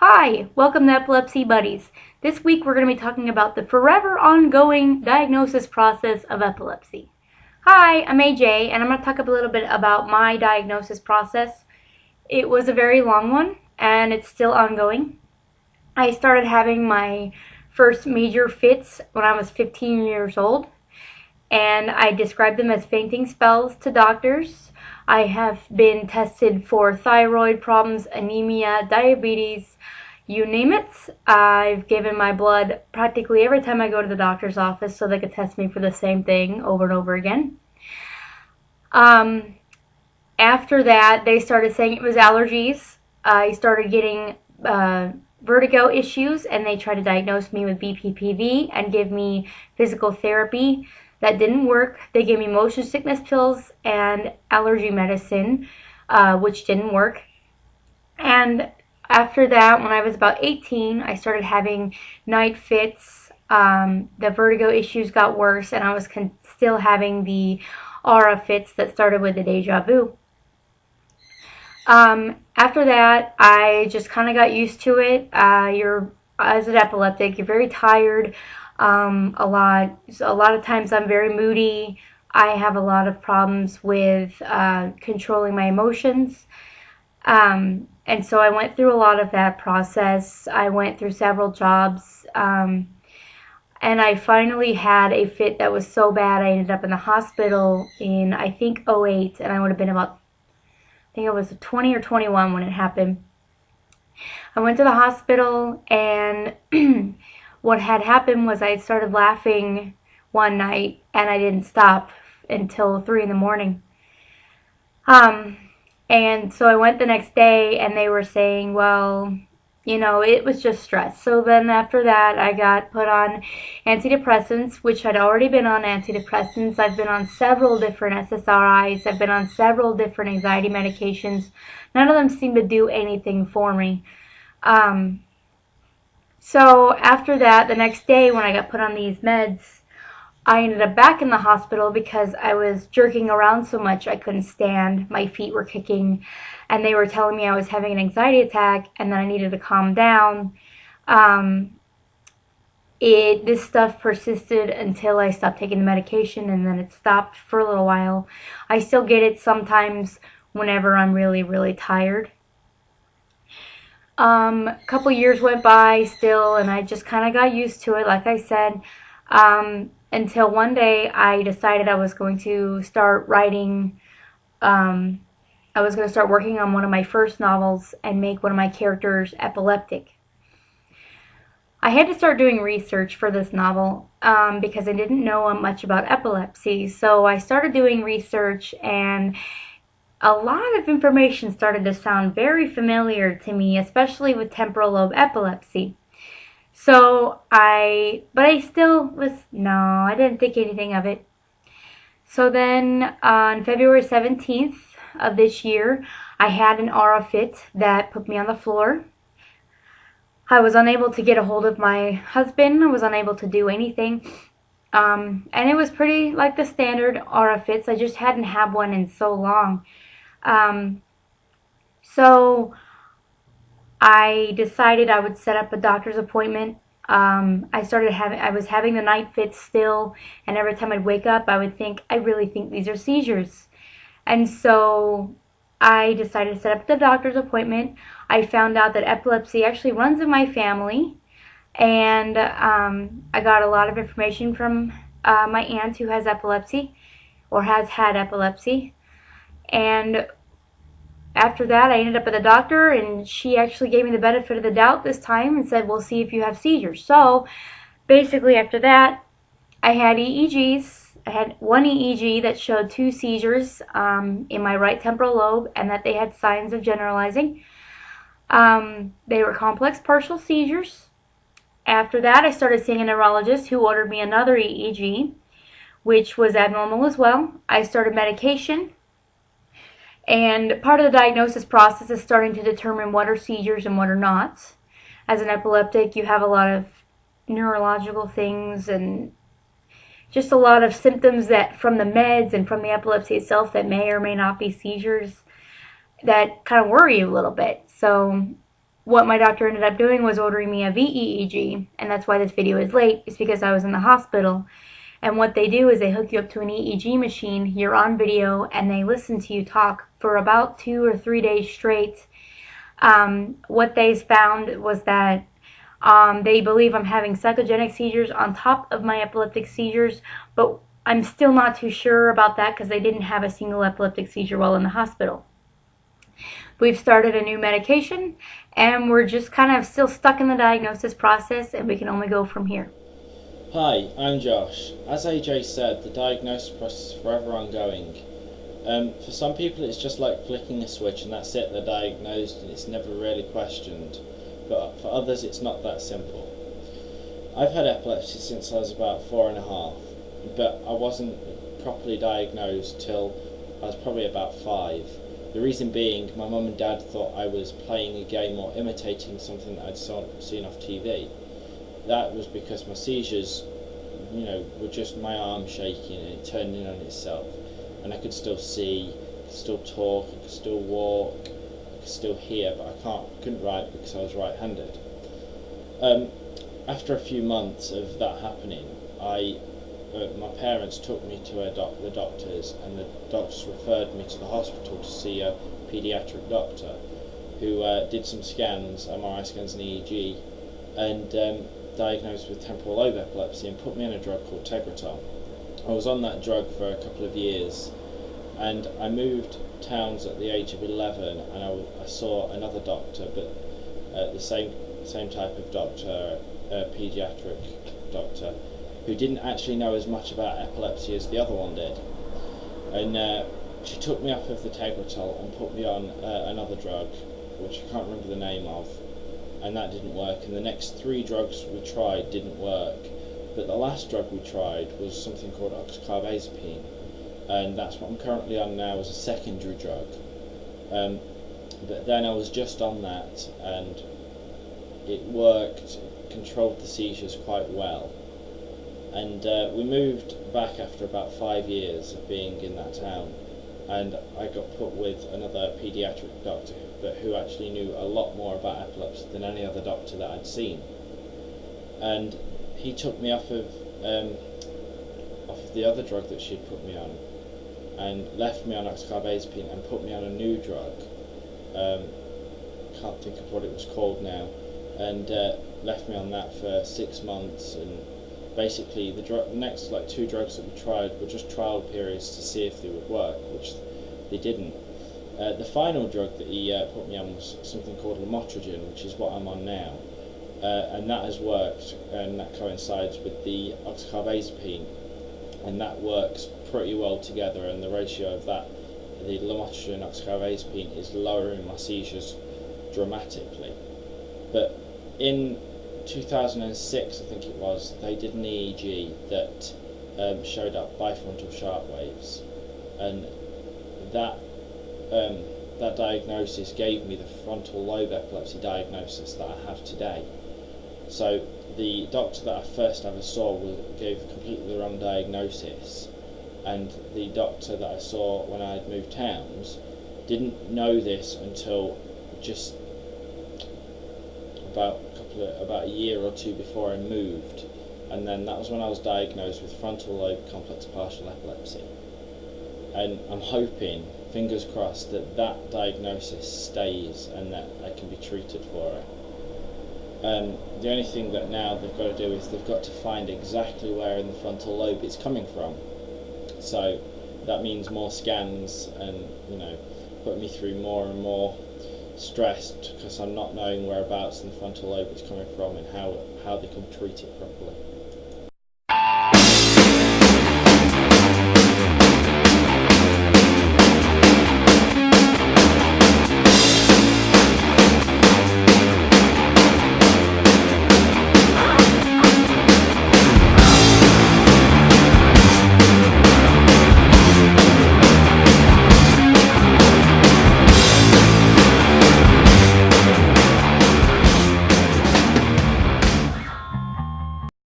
Hi, welcome to Epilepsy Buddies. This week we're going to be talking about the forever ongoing diagnosis process of epilepsy. Hi, I'm AJ, and I'm going to talk a little bit about my diagnosis process. It was a very long one, and it's still ongoing. I started having my first major fits when I was 15 years old, and I described them as fainting spells to doctors. I have been tested for thyroid problems, anemia, diabetes, you name it. I've given my blood practically every time I go to the doctor's office so they could test me for the same thing over and over again. After that, they started saying it was allergies. I started getting vertigo issues, and they tried to diagnose me with BPPV and give me physical therapy. That didn't work. They gave me motion sickness pills and allergy medicine, which didn't work. And after that, when I was about 18, I started having night fits. The vertigo issues got worse, and I was still having the aura fits that started with the deja vu. After that, I just kind of got used to it. As an epileptic, you're very tired. A lot of times I'm very moody. I have a lot of problems with controlling my emotions. And so I went through a lot of that process. I went through several jobs. And I finally had a fit that was so bad I ended up in the hospital in, I think, 2008. And I would have been about, I think I was 20 or 21 when it happened. I went to the hospital, and what had happened was I started laughing one night, and I didn't stop until 3 in the morning. And so I went the next day, and they were saying, well, it was just stress. So then after that, I got put on antidepressants, which I'd already been on antidepressants. I've been on several different SSRIs. I've been on several different anxiety medications. None of them seemed to do anything for me. So after that, the next day when I got put on these meds, I ended up back in the hospital because I was jerking around so much I couldn't stand. My feet were kicking, and they were telling me I was having an anxiety attack and that I needed to calm down. This stuff persisted until I stopped taking the medication, and then it stopped for a little while. I still get it sometimes whenever I'm really, really tired. A couple years went by still, and I just kind of got used to it, like I said. Until one day I decided I was going to start writing, I was going to start working on one of my first novels and make one of my characters epileptic. I had to start doing research for this novel because I didn't know much about epilepsy. So I started doing research, and a lot of information started to sound very familiar to me, especially with temporal lobe epilepsy. So I didn't think anything of it. So then on February 17th of this year, I had an aura fit that put me on the floor. I was unable to get a hold of my husband. I was unable to do anything. And it was pretty like the standard aura fits. I just hadn't had one in so long. So I decided I would set up a doctor's appointment. I was having the night fits still, and every time I'd wake up, I would think, I really think these are seizures. And so I decided to set up the doctor's appointment. I found out that epilepsy actually runs in my family, and I got a lot of information from my aunt who has epilepsy, or has had epilepsy. And after that, I ended up at the doctor, and she actually gave me the benefit of the doubt this time and said, we'll see if you have seizures. So basically after that, I had EEGs. I had one EEG that showed 2 seizures in my right temporal lobe, and that they had signs of generalizing. They were complex partial seizures. After that, I started seeing a neurologist who ordered me another EEG, which was abnormal as well. I started medication. And part of the diagnosis process is starting to determine what are seizures and what are not. As an epileptic, you have a lot of neurological things and just a lot of symptoms that from the meds and from the epilepsy itself that may or may not be seizures that kind of worry you a little bit. So what my doctor ended up doing was ordering me a VEEG, and that's why this video is late, is because I was in the hospital. And what they do is they hook you up to an EEG machine, you're on video, and they listen to you talk for about 2 or 3 days straight. What they found was that they believe I'm having psychogenic seizures on top of my epileptic seizures, but I'm still not too sure about that because they didn't have a single epileptic seizure while in the hospital. We've started a new medication, and we're just kind of still stuck in the diagnosis process, and we can only go from here. Hi, I'm Josh. As AJ said, the diagnosis process is forever ongoing. For some people it's just like flicking a switch and that's it, they're diagnosed and it's never really questioned. But for others it's not that simple. I've had epilepsy since I was about 4.5, but I wasn't properly diagnosed till I was probably about 5. The reason being, my mum and dad thought I was playing a game or imitating something that I'd seen off TV. That was because my seizures, were just my arm shaking and it turned in on itself. And I could still see, I could still talk, I could still walk, I could still hear, but I couldn't write because I was right-handed. After a few months of that happening, my parents took me to the doctors, and the doctors referred me to the hospital to see a paediatric doctor who did some scans, MRI scans and EEG, and diagnosed with temporal lobe epilepsy and put me on a drug called Tegretol. I was on that drug for a couple of years, and I moved towns at the age of 11, and I saw another doctor, but the same type of doctor, a paediatric doctor, who didn't actually know as much about epilepsy as the other one did. And she took me off of the Tegretol and put me on another drug, which I can't remember the name of, and that didn't work. And the next 3 drugs we tried didn't work. But the last drug we tried was something called oxcarbazepine, and that's what I'm currently on now as a secondary drug. But then I was just on that, and it worked, controlled the seizures quite well. And we moved back after about 5 years of being in that town, and I got put with another paediatric doctor, but who actually knew a lot more about epilepsy than any other doctor that I'd seen. And he took me off of the other drug that she'd put me on, and left me on oxcarbazepine and put me on a new drug. Can't think of what it was called now, and left me on that for 6 months. And basically the next 2 drugs that we tried were just trial periods to see if they would work, which they didn't. The final drug that he put me on was something called lamotrigine, which is what I'm on now. And that has worked, and that coincides with the oxcarbazepine, and that works pretty well together, and the ratio of that, the lamotrigine and oxcarbazepine, is lowering my seizures dramatically. But in 2006, I think it was, they did an EEG that showed up bifrontal sharp waves, and that diagnosis gave me the frontal lobe epilepsy diagnosis that I have today. So the doctor that I first ever saw gave completely the wrong diagnosis, and the doctor that I saw when I had moved towns didn't know this until just about a year or 2 before I moved, and then that was when I was diagnosed with frontal lobe complex partial epilepsy. And I'm hoping, fingers crossed, that diagnosis stays and that I can be treated for it. The only thing that now they've got to do is they've got to find exactly where in the frontal lobe it's coming from. So that means more scans, and put me through more and more stress because I'm not knowing whereabouts in the frontal lobe it's coming from and how they can treat it properly.